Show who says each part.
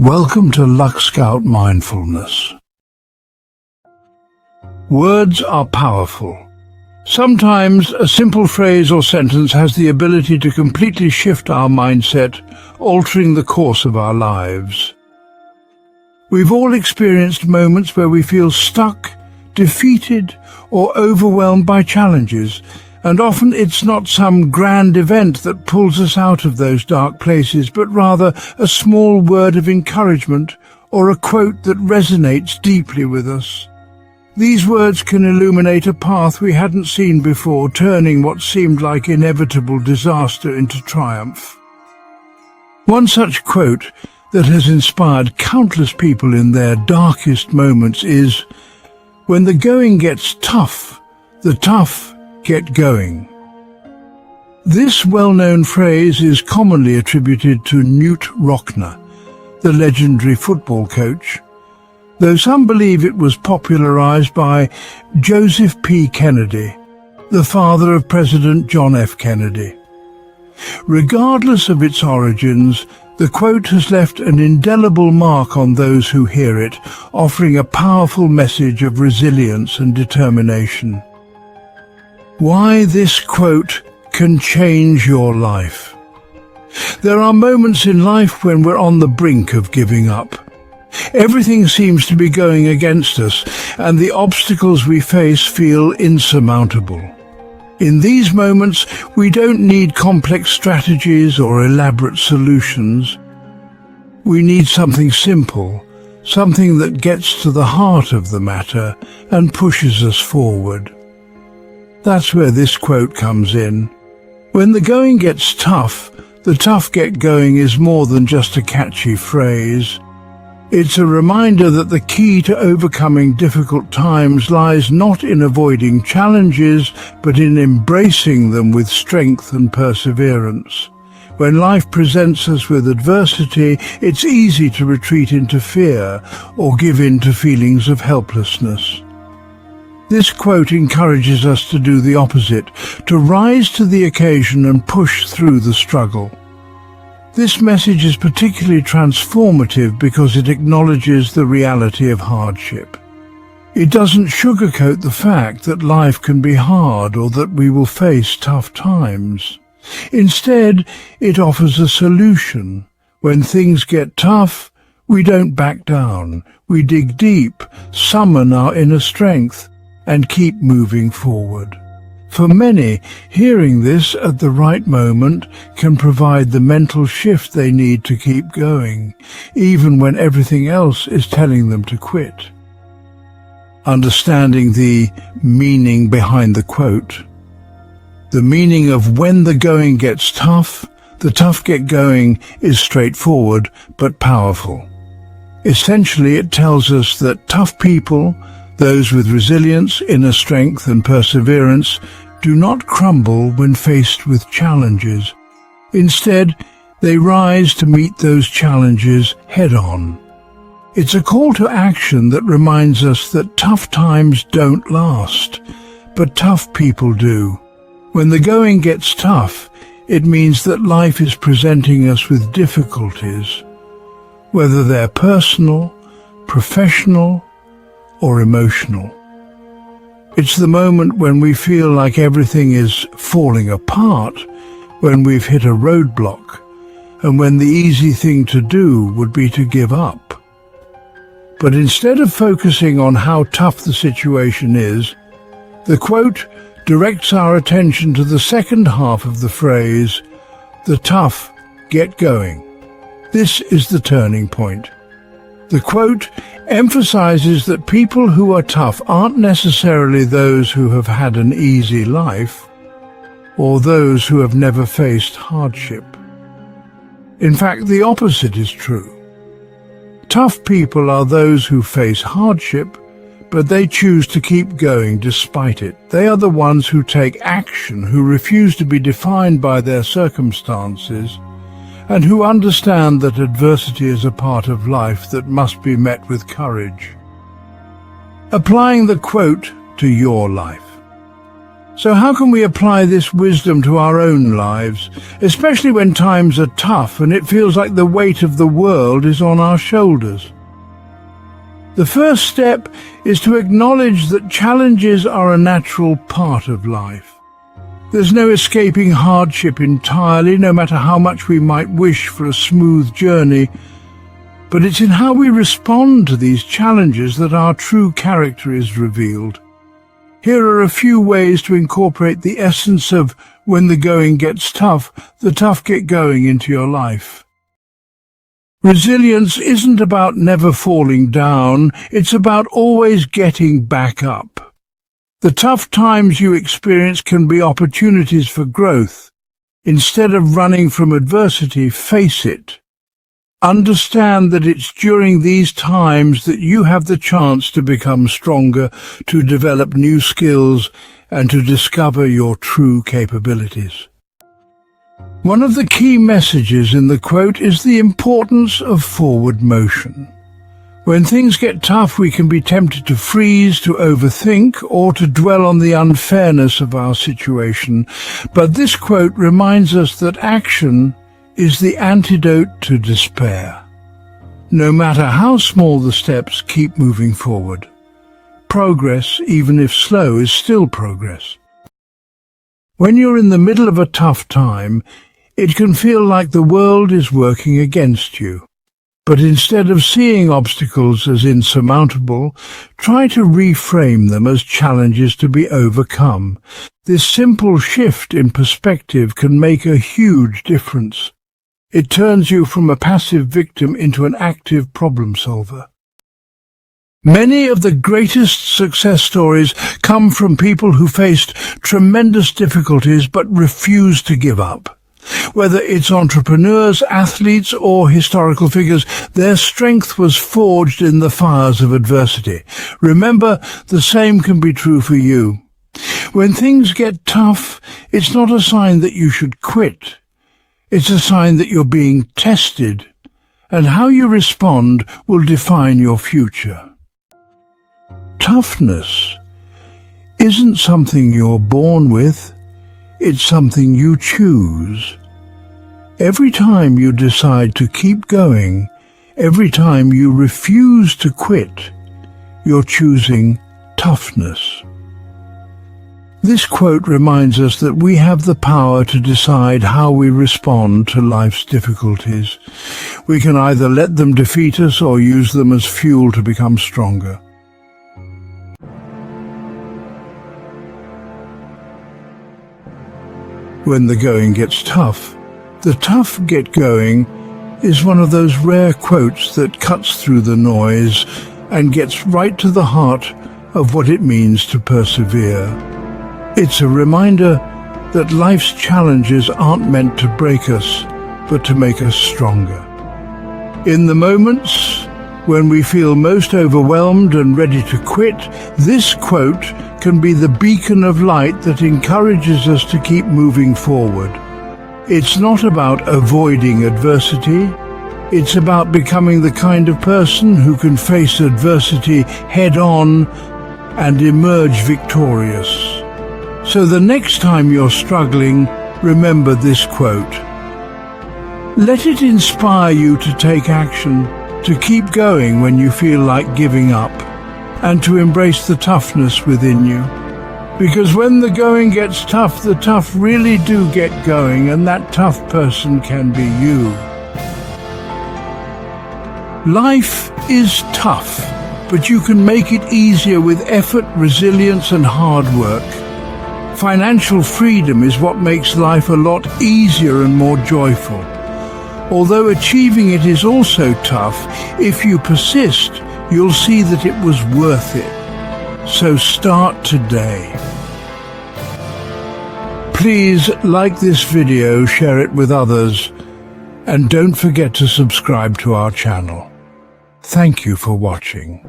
Speaker 1: Welcome to Luck Scout Mindfulness. Words are powerful. Sometimes a simple phrase or sentence has the ability to completely shift our mindset, altering the course of our lives. We've all experienced moments where we feel stuck, defeated, or overwhelmed by challenges, and often it's not some grand event that pulls us out of those dark places, but rather a small word of encouragement or a quote that resonates deeply with us. These words can illuminate a path we hadn't seen before, turning what seemed like inevitable disaster into triumph. One such quote that has inspired countless people in their darkest moments is, "When the going gets tough, the tough get going." This well-known phrase is commonly attributed to Knute Rockne, the legendary football coach, though some believe it was popularized by Joseph P. Kennedy, the father of President John F. Kennedy. Regardless of its origins, the quote has left an indelible mark on those who hear it, offering a powerful message of resilience and determination. Why this quote can change your life. There are moments in life when we're on the brink of giving up. Everything seems to be going against us, and the obstacles we face feel insurmountable. In these moments, we don't need complex strategies or elaborate solutions. We need something simple, something that gets to the heart of the matter and pushes us forward. That's where this quote comes in. When the going gets tough, the tough get going is more than just a catchy phrase. It's a reminder that the key to overcoming difficult times lies not in avoiding challenges, but in embracing them with strength and perseverance. When life presents us with adversity, it's easy to retreat into fear or give in to feelings of helplessness. This quote encourages us to do the opposite, to rise to the occasion and push through the struggle. This message is particularly transformative because it acknowledges the reality of hardship. It doesn't sugarcoat the fact that life can be hard or that we will face tough times. Instead, it offers a solution. When things get tough, we don't back down. We dig deep, summon our inner strength, and keep moving forward. For many, hearing this at the right moment can provide the mental shift they need to keep going, even when everything else is telling them to quit. Understanding the meaning behind the quote. The meaning of when the going gets tough, the tough get going is straightforward but powerful. Essentially, it tells us that tough people, those with resilience, inner strength and perseverance, do not crumble when faced with challenges. Instead, they rise to meet those challenges head-on. It's a call to action that reminds us that tough times don't last, but tough people do. When the going gets tough, it means that life is presenting us with difficulties, whether they're personal, professional, or emotional. It's the moment when we feel like everything is falling apart, when we've hit a roadblock, and when the easy thing to do would be to give up. But instead of focusing on how tough the situation is, the quote directs our attention to the second half of the phrase, "The tough get going." This is the turning point. The quote emphasizes that people who are tough aren't necessarily those who have had an easy life or those who have never faced hardship. In fact, the opposite is true. Tough people are those who face hardship, but they choose to keep going despite it. They are the ones who take action, who refuse to be defined by their circumstances, and who understand that adversity is a part of life that must be met with courage. Applying the quote to your life. So how can we apply this wisdom to our own lives, especially when times are tough and it feels like the weight of the world is on our shoulders? The first step is to acknowledge that challenges are a natural part of life. There's no escaping hardship entirely, no matter how much we might wish for a smooth journey. But it's in how we respond to these challenges that our true character is revealed. Here are a few ways to incorporate the essence of when the going gets tough, the tough get going into your life. Resilience isn't about never falling down, it's about always getting back up. The tough times you experience can be opportunities for growth. Instead of running from adversity, face it. Understand that it's during these times that you have the chance to become stronger, to develop new skills, and to discover your true capabilities. One of the key messages in the quote is the importance of forward motion. When things get tough, we can be tempted to freeze, to overthink, or to dwell on the unfairness of our situation. But this quote reminds us that action is the antidote to despair. No matter how small the steps, keep moving forward. Progress, even if slow, is still progress. When you're in the middle of a tough time, it can feel like the world is working against you. But instead of seeing obstacles as insurmountable, try to reframe them as challenges to be overcome. This simple shift in perspective can make a huge difference. It turns you from a passive victim into an active problem solver. Many of the greatest success stories come from people who faced tremendous difficulties but refused to give up. Whether it's entrepreneurs, athletes, or historical figures, their strength was forged in the fires of adversity. Remember, the same can be true for you. When things get tough, it's not a sign that you should quit. It's a sign that you're being tested, and how you respond will define your future. Toughness isn't something you're born with. It's something you choose. Every time you decide to keep going, every time you refuse to quit, you're choosing toughness. This quote reminds us that we have the power to decide how we respond to life's difficulties. We can either let them defeat us or use them as fuel to become stronger. When the going gets tough, the tough get going is one of those rare quotes that cuts through the noise and gets right to the heart of what it means to persevere. It's a reminder that life's challenges aren't meant to break us, but to make us stronger. In the moments when we feel most overwhelmed and ready to quit, this quote can be the beacon of light that encourages us to keep moving forward. It's not about avoiding adversity. It's about becoming the kind of person who can face adversity head-on and emerge victorious. So the next time you're struggling, remember this quote. Let it inspire you to take action, to keep going when you feel like giving up, and to embrace the toughness within you. Because when the going gets tough, the tough really do get going, and that tough person can be you. Life is tough, but you can make it easier with effort, resilience, and hard work. Financial freedom is what makes life a lot easier and more joyful. Although achieving it is also tough, if you persist, you'll see that it was worth it. So start today. Please like this video, share it with others, and don't forget to subscribe to our channel. Thank you for watching.